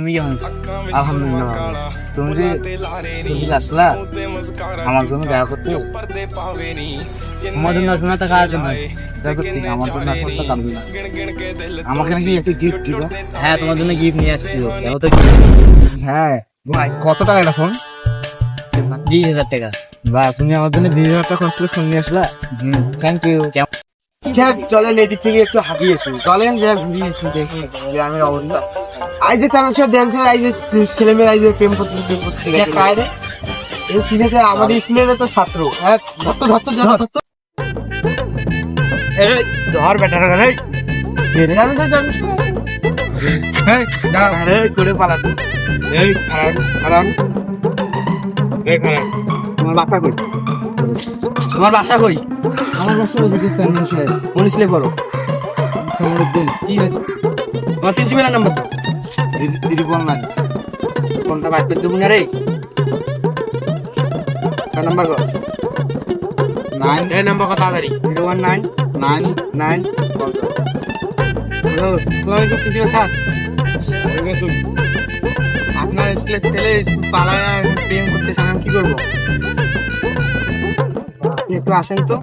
তুমি কেমন আছো? আলহামদুলিল্লাহ ভালো আছি। তুমি যে ছুটিতে আসলা আমার জন্য দেখা করতে, আমার জন্য আসবে না তা কার জন্য দেখা করতে? আমার জন্য আসবে তা কার জন্য? আমাকে নাকি একটা গিফট দিবা? হ্যাঁ, তোমার জন্য গিফট নিয়ে আসছি। দেখো তো হ্যাঁ ভাই, কত টাকা এটা ফোন? 20,000 টাকা। ভাই, তুমি আমার জন্য 20,000 টাকা খরচ করে ফোন নিয়ে আসলা। Thank you. চলেন এদিক থেকে একটু হাঁটিয়ে এসি। চলেন যে ঘুরিয়ে এসি, দেখি গ্রামের অবস্থা। আই যে চ্যানেল দেন স্যার, আই যে ছেলেমেয়েরা এই যে প্রেম করতেছে এই সিরিয়াসে আমাদের স্কুলের তো ছাত্র। হ্যাঁ, ধর বেটার করে পালাতো। এই খারাপ তোমার বাসা কই? তোমার বাসা কই? আমার বাসা ওদিকে চেয়ারম্যান সাহেব। কোন স্কুলে পড়ো? সামরুদ্দিন। কি হয়েছে? তোমার প্রিন্সিপালের নাম্বার তো দিদি বল না, ফোনটা বাইর করে দেবো না রে। নাম্বার কর 9 এই নাম্বার কত তাড়াতাড়ি 01999 হ্যালো, তোমার কি প্রিন্সিপাল স্যার? আপনার স্কুলে ছেলে পালায় প্রেম করতেছে, আমি কি করবো? আপনি একটু আসেন তো।